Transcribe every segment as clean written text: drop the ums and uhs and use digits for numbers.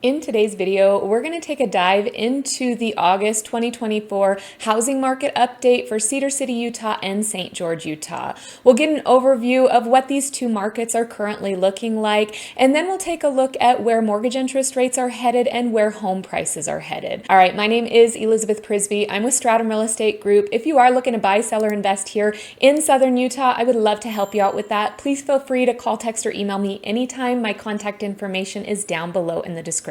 In today's video, we're going to take a dive into the August 2024 housing market update for Cedar City, Utah and St. George, Utah. We'll get an overview of what these two markets are currently looking like, and then we'll take a look at where mortgage interest rates are headed and where home prices are headed. All right, my name is Elizabeth Prisbrey. I'm with Stratum Real Estate Group. If you are looking to buy, sell, or invest here in Southern Utah, I would love to help you out with that. Please feel free to call, text, or email me anytime. My contact information is down below in the description.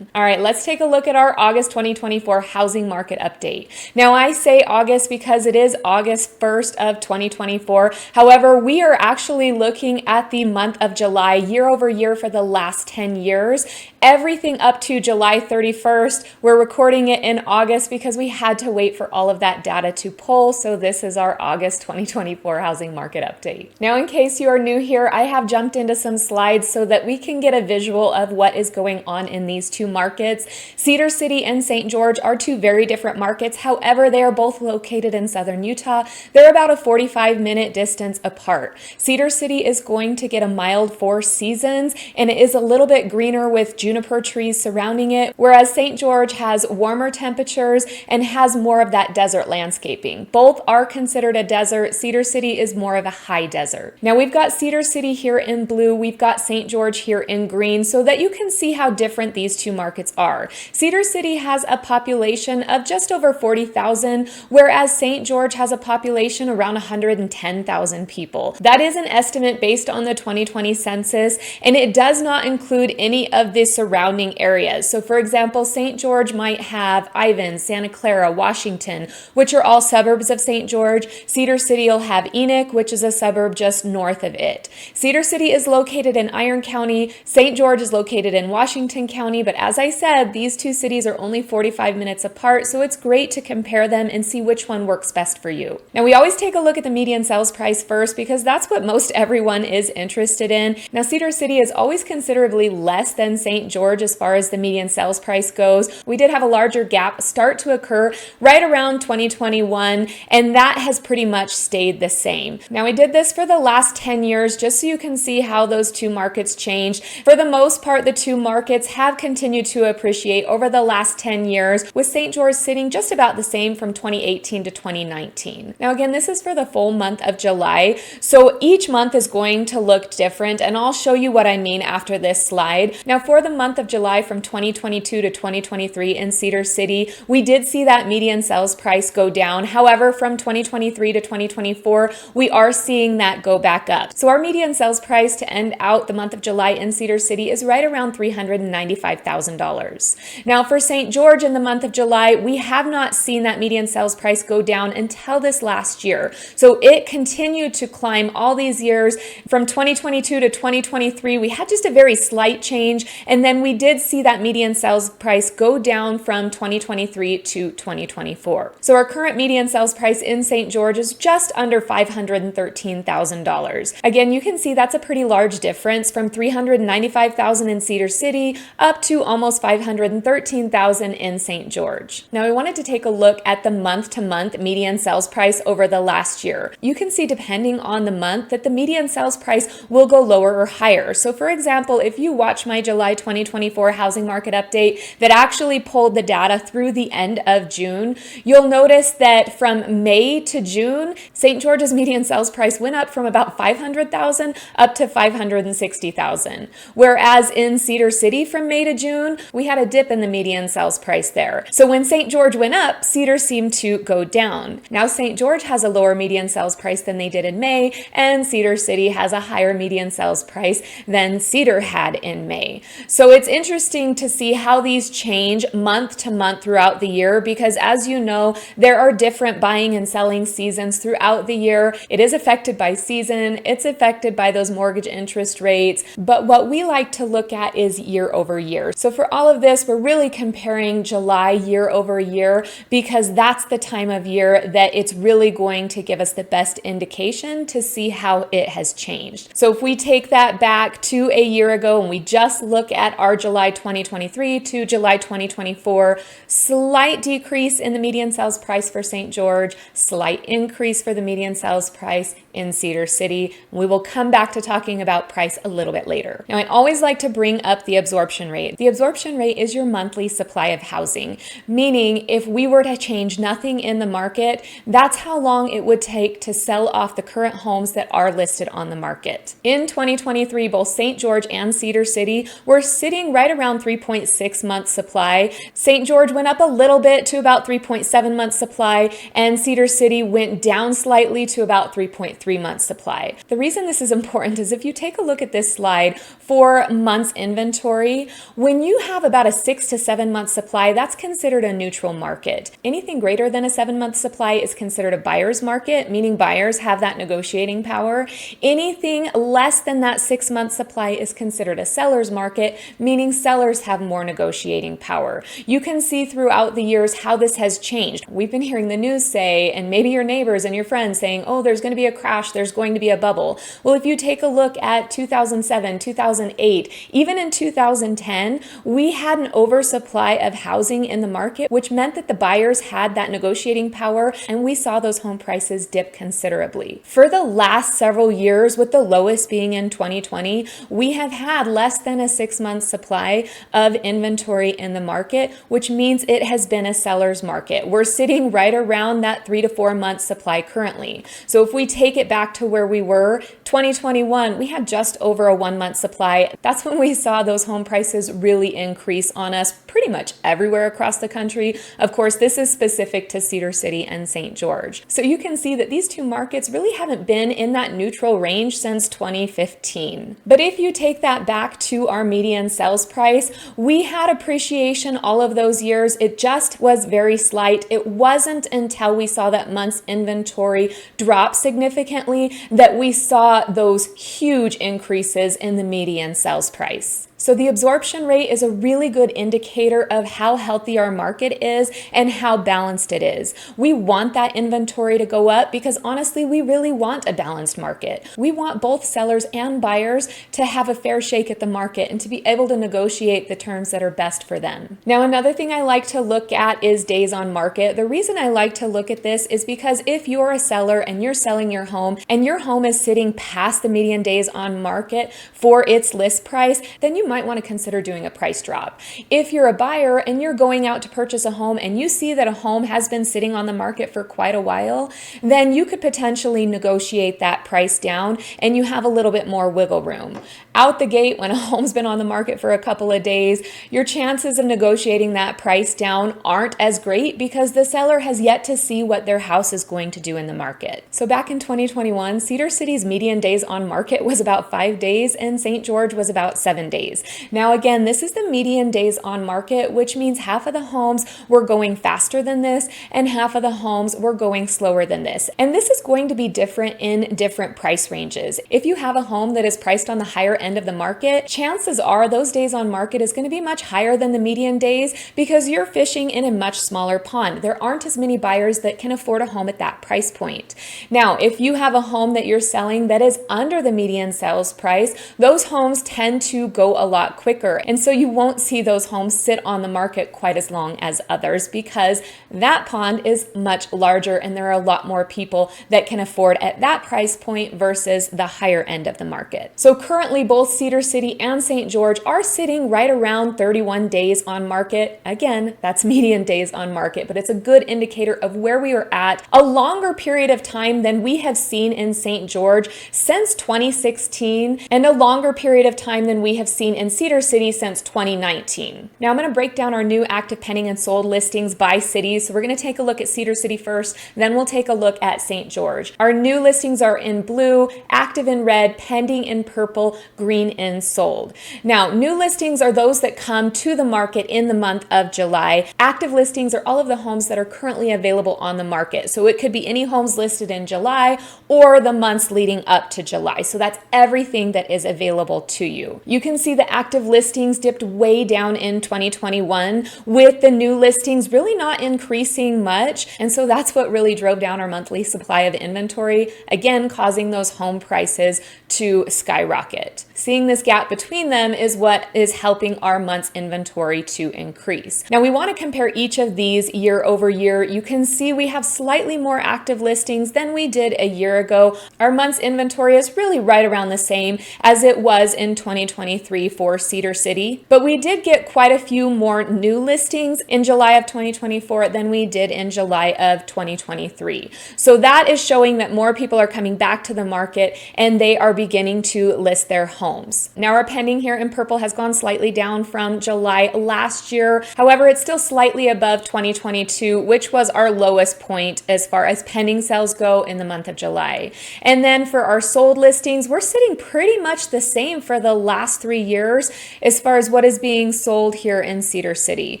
All right, let's take a look at our August 2024 housing market update. Now, I say August because it is August 1st of 2024. However, we are actually looking at the month of July year over year for the last 10 years. Everything up to July 31st, we're recording it in August because we had to wait for all of that data to pull. So this is our August 2024 housing market update. Now, in case you are new here, I have jumped into some slides so that we can get a visual of what is going on in these two markets. Cedar City and St. George are two very different markets. However, they are both located in Southern Utah. They're about a 45-minute distance apart. Cedar City is going to get a mild 4 seasons, and it is a little bit greener with juniper trees surrounding it, whereas St. George has warmer temperatures and has more of that desert landscaping. Both are considered a desert. Cedar City is more of a high desert. Now, we've got Cedar City here in blue. We've got St. George here in green so that you can see how different these two markets are. Cedar City has a population of just over 40,000, whereas St. George has a population around 110,000 people. That is an estimate based on the 2020 census, and it does not include any of the surrounding areas. So for example, St. George might have Ivins, Santa Clara, Washington, which are all suburbs of St. George. Cedar City will have Enoch, which is a suburb just north of it. Cedar City is located in Iron County. St. George is located in Washington County, but as I said, these two cities are only 45 minutes apart, so it's great to compare them and see which one works best for you. Now, we always take a look at the median sales price first because that's what most everyone is interested in. Now, Cedar City is always considerably less than St. George as far as the median sales price goes. We did have a larger gap start to occur right around 2021, and that has pretty much stayed the same. Now, we did this for the last 10 years just so you can see how those two markets changed. For the most part, the two markets have continued to appreciate over the last 10 years, with St. George sitting just about the same from 2018 to 2019. Now, again, this is for the full month of July, so each month is going to look different, and I'll show you what I mean after this slide. Now, for the month of July from 2022 to 2023 in Cedar City, we did see that median sales price go down. However, from 2023 to 2024, we are seeing that go back up. So our median sales price to end out the month of July in Cedar City is right around $395,000. Now, for St. George in the month of July, we have not seen that median sales price go down until this last year. So it continued to climb all these years. From 2022 to 2023, we had just a very slight change, and then we did see that median sales price go down from 2023 to 2024. So our current median sales price in St. George is just under $513,000. Again, you can see that's a pretty large difference from $395,000 in Cedar City up to almost $513,000 in St. George. Now, I wanted to take a look at the month-to-month median sales price over the last year. You can see, depending on the month, that the median sales price will go lower or higher. So for example, if you watch my July 2024 housing market update that actually pulled the data through the end of June, you'll notice that from May to June, St. George's median sales price went up from about $500,000 up to $560,000. Whereas in Cedar City from May to June, we had a dip in the median sales price there. So when St. George went up, Cedar seemed to go down. Now, St. George has a lower median sales price than they did in May, and Cedar City has a higher median sales price than Cedar had in May. So it's interesting to see how these change month to month throughout the year because, as you know, there are different buying and selling seasons throughout the year. It is affected by season, it's affected by those mortgage interest rates, but what we like to look at is year over year. So for all of this, we're really comparing July year over year because that's the time of year that it's really going to give us the best indication to see how it has changed. So if we take that back to a year ago and we just look at our July 2023 to July 2024, slight decrease in the median sales price for St. George, slight increase for the median sales price in Cedar City. We will come back to talking about price a little bit later. Now, I always like to bring up the absorption rate rate. The absorption rate is your monthly supply of housing, meaning if we were to change nothing in the market, that's how long it would take to sell off the current homes that are listed on the market. In 2023, both St. George and Cedar City were sitting right around 3.6 months supply. St. George went up a little bit to about 3.7 months supply, and Cedar City went down slightly to about 3.3 months supply. The reason this is important is if you take a look at this slide for months inventory, when you have about a 6 to 7 month supply, that's considered a neutral market. Anything greater than a 7-month supply is considered a buyer's market, meaning buyers have that negotiating power. Anything less than that 6-month supply is considered a seller's market, meaning sellers have more negotiating power. You can see throughout the years how this has changed. We've been hearing the news say, and maybe your neighbors and your friends saying, oh, there's going to be a crash, there's going to be a bubble. Well, if you take a look at 2007, 2008, even in 2010, we had an oversupply of housing in the market, which meant that the buyers had that negotiating power, and we saw those home prices dip considerably. For the last several years, with the lowest being in 2020, we have had less than a 6-month supply of inventory in the market, which means it has been a seller's market. We're sitting right around that 3 to 4 month supply currently. So if we take it back to where we were, 2021, we had just over a 1-month supply. That's when we saw those home prices really increase on us pretty much everywhere across the country. Of course, this is specific to Cedar City and St. George. So you can see that these two markets really haven't been in that neutral range since 2015. But if you take that back to our median sales price, we had appreciation all of those years. It just was very slight. It wasn't until we saw that month's inventory drop significantly that we saw those huge increases in the median sales price. So the absorption rate is a really good indicator of how healthy our market is and how balanced it is. We want that inventory to go up because honestly, we really want a balanced market. We want both sellers and buyers to have a fair shake at the market and to be able to negotiate the terms that are best for them. Now, another thing I like to look at is days on market. The reason I like to look at this is because if you're a seller and you're selling your home and your home is sitting past the median days on market for its list price, then you might want to consider doing a price drop. If you're a buyer and you're going out to purchase a home and you see that a home has been sitting on the market for quite a while, then you could potentially negotiate that price down and you have a little bit more wiggle room. Out the gate, when a home's been on the market for a couple of days, your chances of negotiating that price down aren't as great because the seller has yet to see what their house is going to do in the market. So back in 2021, Cedar City's median days on market was about 5 days and St. George was about 7 days. Now again, this is the median days on market, which means half of the homes were going faster than this and half of the homes were going slower than this. And this is going to be different in different price ranges. If you have a home that is priced on the higher end of the market, chances are those days on market is going to be much higher than the median days because you're fishing in a much smaller pond. There aren't as many buyers that can afford a home at that price point. Now, if you have a home that you're selling that is under the median sales price, those homes tend to go a lot quicker. And so you won't see those homes sit on the market quite as long as others because that pond is much larger and there are a lot more people that can afford at that price point versus the higher end of the market. So currently both Cedar City and St. George are sitting right around 31 days on market. Again, that's median days on market, but it's a good indicator of where we are at. A longer period of time than we have seen in St. George since 2016 and a longer period of time than we have seen in Cedar City since 2019. Now I'm going to break down our new active pending and sold listings by city. So we're going to take a look at Cedar City first, then we'll take a look at St. George. Our new listings are in blue, active in red, pending in purple, green in sold. Now, new listings are those that come to the market in the month of July. Active listings are all of the homes that are currently available on the market. So it could be any homes listed in July or the months leading up to July. So that's everything that is available to you. You can see the active listings dipped way down in 2021 with the new listings really not increasing much. And so that's what really drove down our monthly supply of inventory, again, causing those home prices to skyrocket. Seeing this gap between them is what is helping our month's inventory to increase. Now we want to compare each of these year over year. You can see we have slightly more active listings than we did a year ago. Our month's inventory is really right around the same as it was in 2023 for Cedar City, but we did get quite a few more new listings in July of 2024 than we did in July of 2023. So that is showing that more people are coming back to the market and they are beginning to list their homes. Now our pending here in purple has gone slightly down from July last year. However, it's still slightly above 2022, which was our lowest point as far as pending sales go in the month of July. And then for our sold listings, we're sitting pretty much the same for the last 3 years as far as what is being sold here in Cedar City.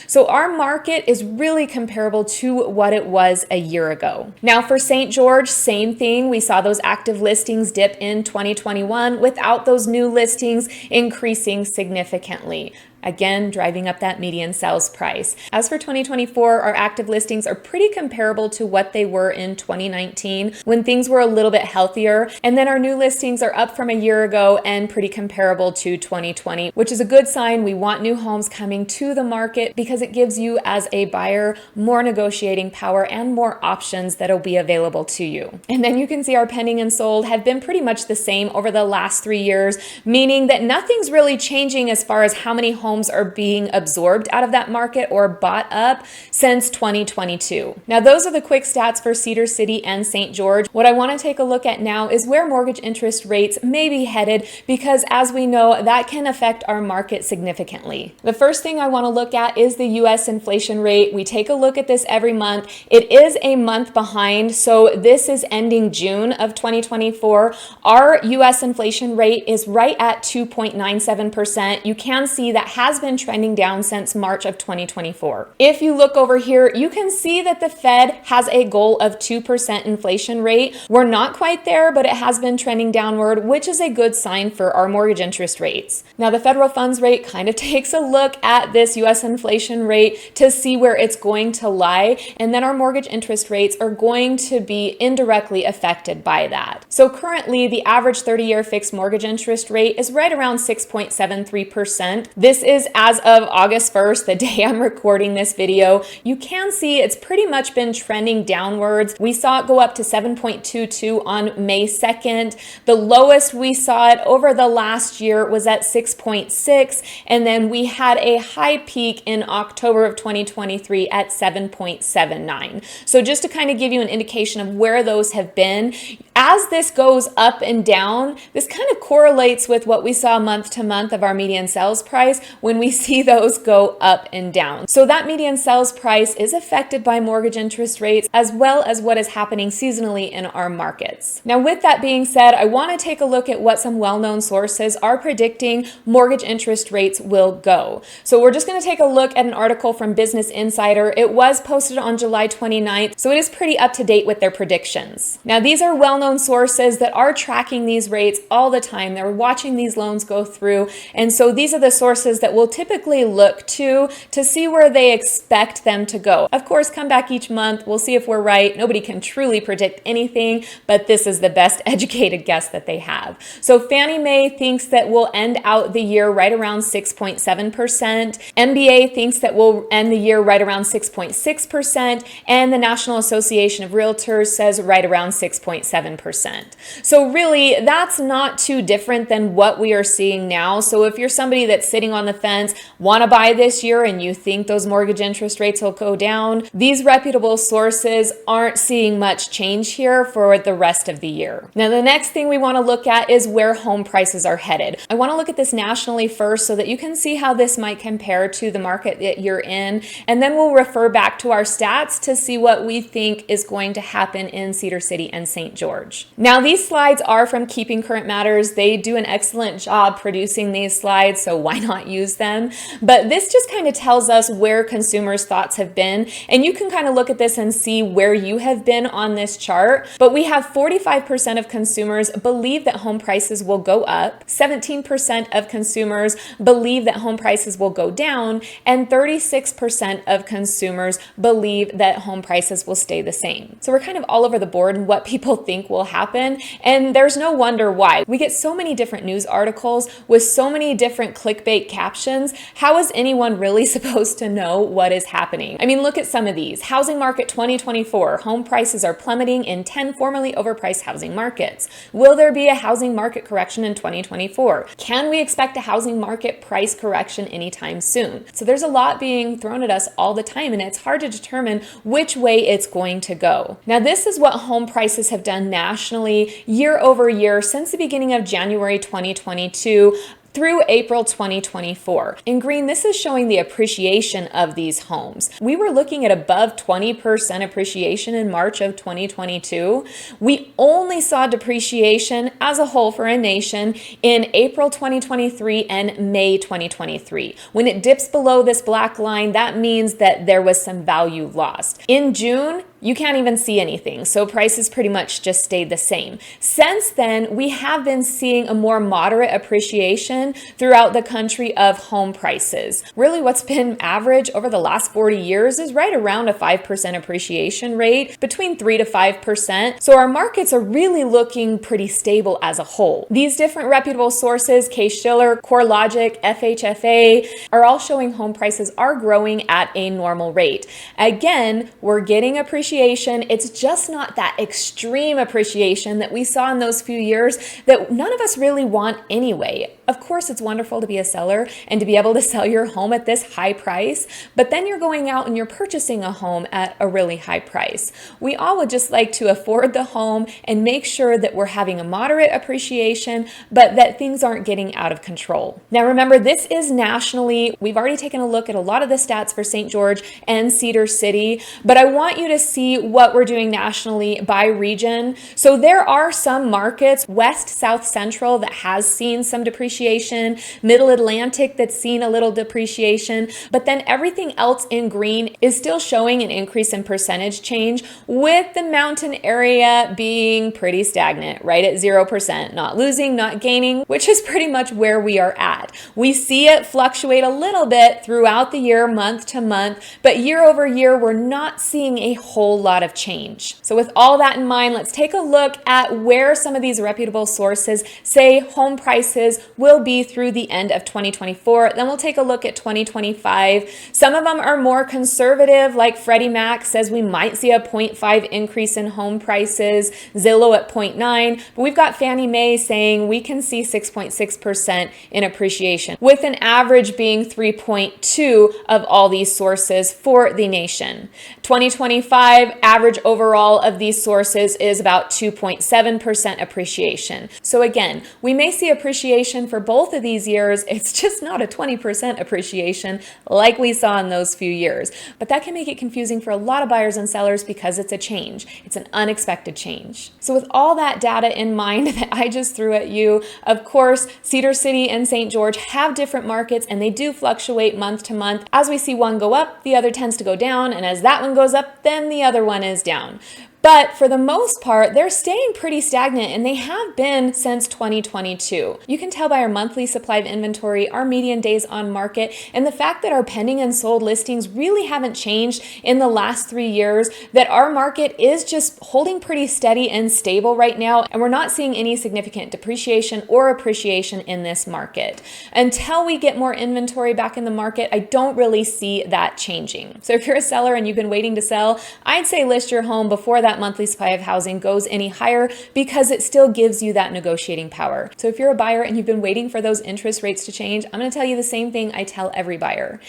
So our market is really comparable to what it was a year ago. Now for St. George, same thing. We saw those active listings dip in 2021 without those new listings increasing significantly. Again, driving up that median sales price. As for 2024, our active listings are pretty comparable to what they were in 2019 when things were a little bit healthier. And then our new listings are up from a year ago and pretty comparable to 2020, which is a good sign. We want new homes coming to the market because it gives you as a buyer more negotiating power and more options that will be available to you. And then you can see our pending and sold have been pretty much the same over the last 3 years, meaning that nothing's really changing as far as how many homes are being absorbed out of that market or bought up since 2022. Now, those are the quick stats for Cedar City and St. George. What I want to take a look at now is where mortgage interest rates may be headed, because as we know, that can affect our market significantly. The first thing I want to look at is the US inflation rate. We take a look at this every month. It is a month behind, so this is ending June of 2024. Our US inflation rate is right at 2.97%. You can see that has been trending down since March of 2024. If you look over here, you can see that the Fed has a goal of 2% inflation rate. We're not quite there, but it has been trending downward, which is a good sign for our mortgage interest rates. Now, the federal funds rate kind of takes a look at this US inflation rate to see where it's going to lie, and then our mortgage interest rates are going to be indirectly affected by that. So currently, the average 30-year fixed mortgage interest rate is right around 6.73%. This is as of August 1st, the day I'm recording this video. You can see it's pretty much been trending downwards. We saw it go up to 7.22 on May 2nd. The lowest we saw it over the last year was at 6.6, and then we had a high peak in October of 2023 at 7.79. So just to kind of give you an indication of where those have been, as this goes up and down, this kind of correlates with what we saw month to month of our median sales price when we see those go up and down. So that median sales price is affected by mortgage interest rates as well as what is happening seasonally in our markets. Now, with that being said, I want to take a look at what some well-known sources are predicting mortgage interest rates will go. So we're just going to take a look at an article from Business Insider. It was posted on July 29th, so it is pretty up to date with their predictions. Now, these are well-known sources that are tracking these rates all the time. They're watching these loans go through, and so these are the sources that we'll typically look to see where they expect them to go. Of course, come back each month. We'll see if we're right. Nobody can truly predict anything, but this is the best educated guess that they have. So Fannie Mae thinks that we'll end out the year right around 6.7%. MBA thinks that we'll end the year right around 6.6%. And the National Association of Realtors says right around 6.7%. So really, that's not too different than what we are seeing now. So if you're somebody that's sitting on the fence, want to buy this year, and you think those mortgage interest rates will go down, these reputable sources aren't seeing much change here for the rest of the year. Now, the next thing we want to look at is where home prices are headed. I want to look at this nationally first so that you can see how this might compare to the market that you're in, and then we'll refer back to our stats to see what we think is going to happen in Cedar City and St. George. Now, these slides are from Keeping Current Matters. They do an excellent job producing these slides, so why not use them? But this just kind of tells us where consumers' thoughts have been, and you can kind of look at this and see where you have been on this chart. But we have 45% of consumers believe that home prices will go up, 17% of consumers believe that home prices will go down, and 36% of consumers believe that home prices will stay the same. So we're kind of all over the board in what people think will happen, and there's no wonder why. We get so many different news articles with so many different clickbait captions captions, how is anyone really supposed to know what is happening? I mean, look at some of these. Housing market 2024, home prices are plummeting in 10 formerly overpriced housing markets. Will there be a housing market correction in 2024? Can we expect a housing market price correction anytime soon? So there's a lot being thrown at us all the time, and it's hard to determine which way it's going to go. Now, this is what home prices have done nationally year over year since the beginning of January 2022 through April 2024. In green, this is showing the appreciation of these homes. We were looking at above 20% appreciation in March of 2022. We only saw depreciation as a whole for a nation in April 2023 and May 2023. When it dips below this black line, that means that there was some value lost. In June, you can't even see anything, so prices pretty much just stayed the same. Since then, we have been seeing a more moderate appreciation throughout the country of home prices. Really, what's been average over the last 40 years is right around a 5% appreciation rate, between 3 to 5%. So our markets are really looking pretty stable as a whole. These different reputable sources, Case-Shiller, CoreLogic, FHFA, are all showing home prices are growing at a normal rate. Again, we're getting appreciation. It's just not that extreme appreciation that we saw in those few years that none of us really want anyway. Of course, it's wonderful to be a seller and to be able to sell your home at this high price, but then you're going out and you're purchasing a home at a really high price. We all would just like to afford the home and make sure that we're having a moderate appreciation, but that things aren't getting out of control. Now, remember, this is nationally. We've already taken a look at a lot of the stats for St. George and Cedar City, but I want you to see what we're doing nationally by region. So there are some markets, West, South, Central, that has seen some depreciation, Middle Atlantic that's seen a little depreciation, but then everything else in green is still showing an increase in percentage change, with the mountain area being pretty stagnant, right at 0%, not losing, not gaining, which is pretty much where we are at. We see it fluctuate a little bit throughout the year, month to month, but year over year, we're not seeing a whole lot of change. So with all that in mind, let's take a look at where some of these reputable sources say home prices will be through the end of 2024. Then we'll take a look at 2025. Some of them are more conservative, like Freddie Mac says we might see a 0.5 increase in home prices, Zillow at 0.9, but we've got Fannie Mae saying we can see 6.6% in appreciation, with an average being 3.2 of all these sources for the nation. 2025 average overall of these sources is about 2.7% appreciation. So again, we may see appreciation for both of these years. It's just not a 20% appreciation like we saw in those few years. But that can make it confusing for a lot of buyers and sellers because it's a change. It's an unexpected change. So with all that data in mind that I just threw at you, of course, Cedar City and St. George have different markets and they do fluctuate month to month. As we see one go up, the other tends to go down, and as that one goes up, then the other one is down. But for the most part, they're staying pretty stagnant, and they have been since 2022. You can tell by our monthly supply of inventory, our median days on market, and the fact that our pending and sold listings really haven't changed in the last 3 years, that our market is just holding pretty steady and stable right now, and we're not seeing any significant depreciation or appreciation in this market. Until we get more inventory back in the market, I don't really see that changing. So if you're a seller and you've been waiting to sell, I'd say list your home before that monthly supply of housing goes any higher, because it still gives you that negotiating power. So if you're a buyer and you've been waiting for those interest rates to change, I'm going to tell you the same thing I tell every buyer.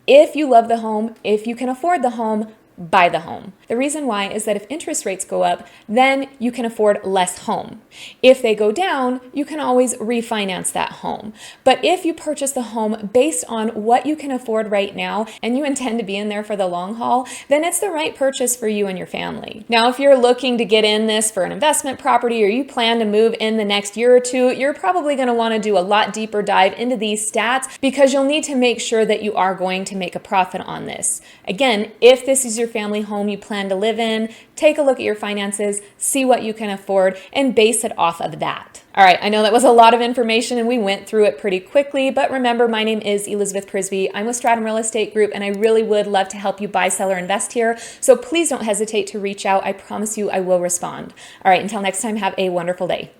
If you love the home, if you can afford the home, buy the home. The reason why is that if interest rates go up, then you can afford less home. If they go down, you can always refinance that home. But if you purchase the home based on what you can afford right now and you intend to be in there for the long haul, then it's the right purchase for you and your family. Now, if you're looking to get in this for an investment property or you plan to move in the next year or two, you're probably going to want to do a lot deeper dive into these stats, because you'll need to make sure that you are going to make a profit on this. Again, if this is your family home you plan to live in, take a look at your finances, see what you can afford, and base it off of that. All right, I know that was a lot of information and we went through it pretty quickly, but remember, my name is Elizabeth Prisbrey. I'm with Stratum Real Estate Group, and I really would love to help you buy, sell, or invest here. So please don't hesitate to reach out. I promise you I will respond. All right, until next time, have a wonderful day.